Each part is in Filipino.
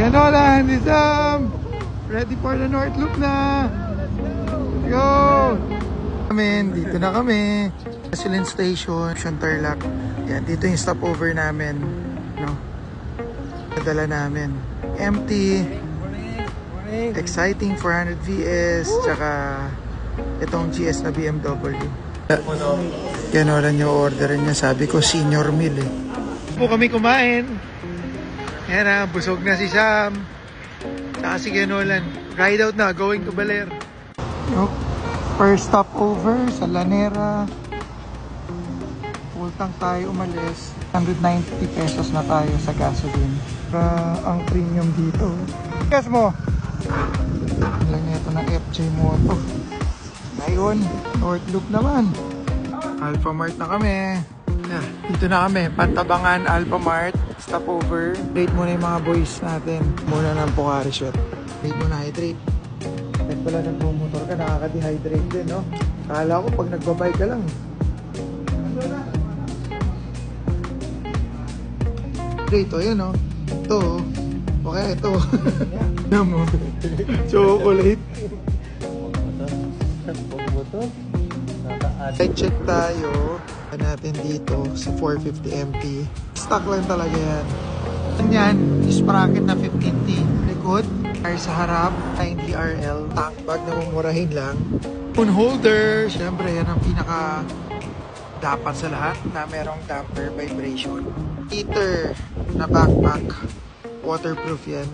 Kanolan, Sam! Ready for the North Loop na! Let's go! Dito na kami. Gasoline Station, Tarlac. Yan, dito yung stopover namin. No? Nadala namin. Empty. Exciting 400 VS. Tsaka itong GS na BMW. Kanolan yung order niya. Sabi ko senior meal eh. Po kami kumain. Yan na, busog na si Sam. Tsaka si Kanolan. Ride out na, going to Baler. Nope. First stopover sa Lanera. Full tank tayo umalis. 190 pesos na tayo sa gasoline. Ang premium dito. Gas mo! Lang ito ng FJ Moto. Ngayon, North Loop naman. Alpha Mart na kami. Dito na kami. Pantabangan, Alpha Mart. Stopover. Rate muna yung mga boys natin. Muna ng Pocari Shot. Rate muna, hydrate. Kahit pala nagmumotor ka, nakaka-dehydrate din, no? Akala ko pag nagbabike ka lang. Ito, yun, no? Ito, okay, ito. Yan mo. Chocolate. Check tayo. Natin dito sa 450 MP. Stock lang talaga yan. Yan, sprocket na 15T. Likod. Sa harap, 90 RL. Tank bag na mumurahin lang. Phone holder. Siyempre, yan ang pinaka dapat sa lahat na merong damper vibration. Heater na backpack. Waterproof yan.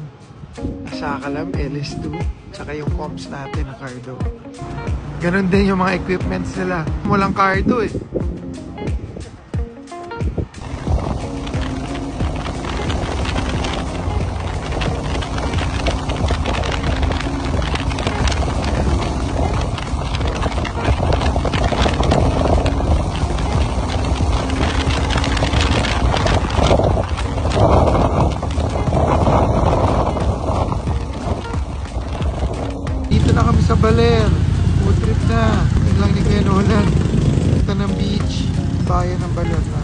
Nasa kalam, LS2. Tsaka yung comms natin na cardo. Ganon din yung mga equipments nila. Walang cardo eh. Sa Baler, food trip na. Yun lang ni Kanolan. Punta ng beach, bayan ng Baler na.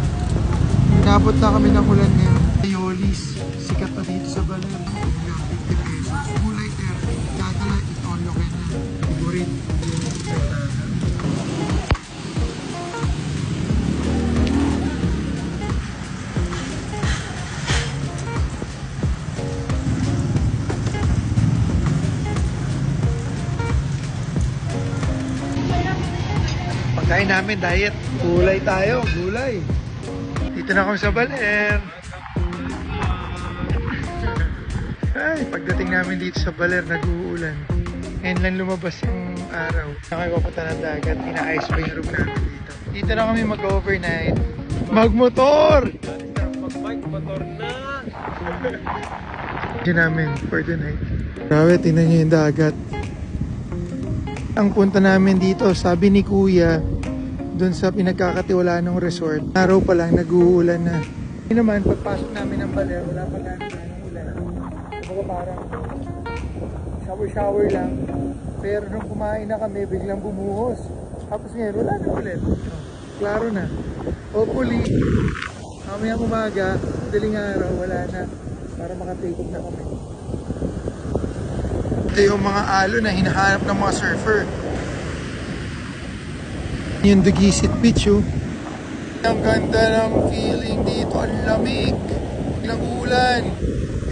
Inabot na kami ng ulan ngayon. Ayolis, sikat na dito sa Baler. 50 pesos. Gulay there. Dadala, itolo kayo na. Figurit. Pagkain namin, diet. Gulay tayo, gulay. Dito na kami sa Baler. Ay, pagdating namin dito sa Baler, nag-uulan. Ngayon lang lumabas yung araw. Kami papunta ng dagat, ina-ice pa yung room namin dito. Dito na kami mag-overnight. Magmotor! Mag-bike, motor na! Dito namin for the night. Grabe, tingnan nyo yung dagat. Ang punta namin dito, sabi ni Kuya, doon sa pinagkakatiwalaan ng resort, araw pa lang nag-uulan na. Hindi naman, pagpasok namin ng Baler, wala pa lang ng ulan. Kumbaga parang shower lang. Pero nung kumain na kami, biglang bumuhos. Tapos ngayon, wala na ulit. Klaro na. Hopefully, mamaya umaga, madaling araw, wala na. Para maka-take off na kami. Ito yung mga alo na hinahanap ng mga surfer. Yung Duguisit Beach, oh. Ang ganda ng feeling dito, ang lamig. Biglang ulan.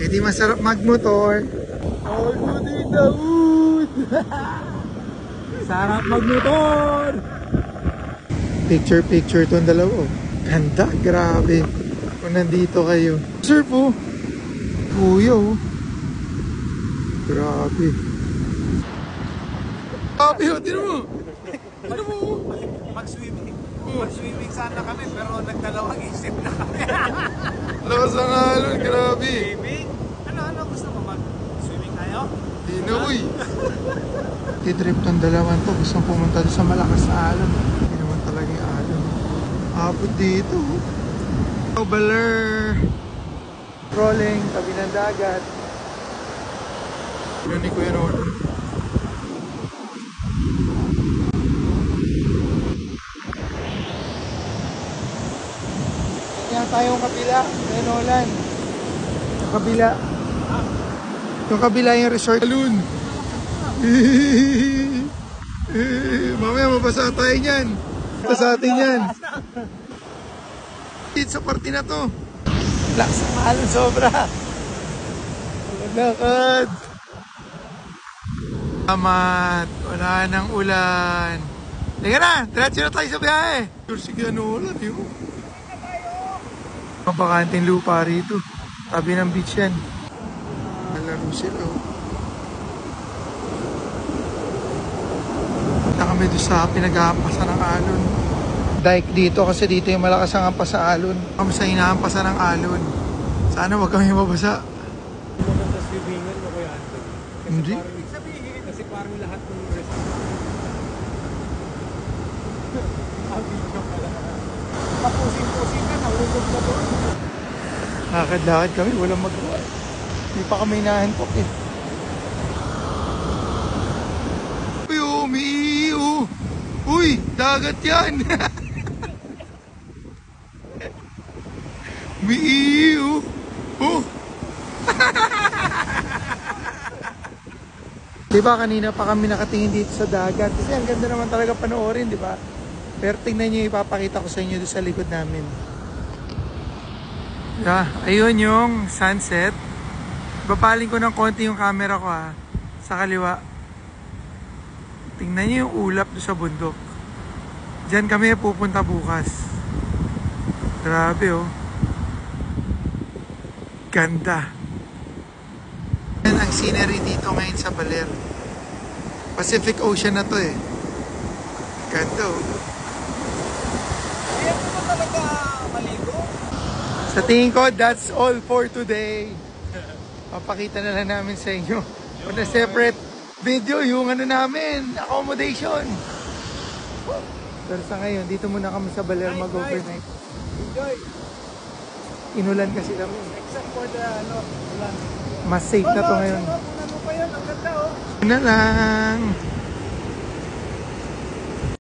Eh di masarap magmotor. All good in the wood. Sarap magmotor. Picture to ang dalawa, oh. Ganda, grabe. Kung nandito kayo. Surf, oh. Kuya, oh. Grabe. Grabe, oh. Tino mo. Ano mo? Mag-swimming. Mag-swimming sana kami pero nagdalawang isip na kami. Lakas ang alon, grabe. Swimming? Ano gusto mo? Mag-swimming tayo? Tino, uy. Titrip tong dalawan to. Gusto pumunta sa malakas na alon. Hindi naman talaga yung alon. Abot dito. Baler. Rolling, tabi ng dagat. Yun ni Kuya Ron. Kaya tayong kabila, Nolan. Kabila. Yung kabila yung resort. Balloon. Mamaya mabasa tayo niyan. Sa atin yan. Dito sa party na to. Lakas ang alon sobra. Lakad. Salamat. Wala nang ulan. Liga na. Diretso na tayo sa biyahe. Sige, ano ulan yun? Mabakanting lupa rito. Tabi ng beach yan. Malaro sila. Punta kami doon sa pinag-aampasan ng alon. Dike dito kasi dito yung malakas ang ampas sa alon. Kami sa inaampasan ng alon. Sana wag kami mabasa. Maganda sa swimmingan mo Kuya Anthony. Hindi. Kasi parang lahat ng restaurant. Video pala. Kapusin-pusin ka, nahulog ka doon. Lakad-lakad kami, walang magawa. Hindi pa kami inahantok eh. Uy, umiiyo. Uy, dagat yan. Umiiyo. Oh. Diba kanina pa kami nakatingin dito sa dagat kasi ang ganda naman talaga panoorin, di ba? Pero tingnan nyo, ipapakita ko sa inyo doon sa likod namin. Yeah, ayun yung sunset. Bapaling ko ng konti yung camera ko sa kaliwa. Tingnan nyo yung ulap doon sa bundok. Diyan kami pupunta bukas. Grabe oh. Ganda. Yan ang scenery dito ngayon sa Baler. Pacific Ocean na to eh. Ganda oh. Kaya mo ba talaga maligo? Sa tingin ko, that's all for today. Papakita na lang namin sa inyo. On a separate video, yung ano namin, accommodation. Pero sa ngayon, dito muna kami sa Baler mag-overnight. Enjoy. Inulan kasi kami. Except for the ulan. Mas safe na to ngayon. Ano pa yan? Ang ganda oh. Na lang.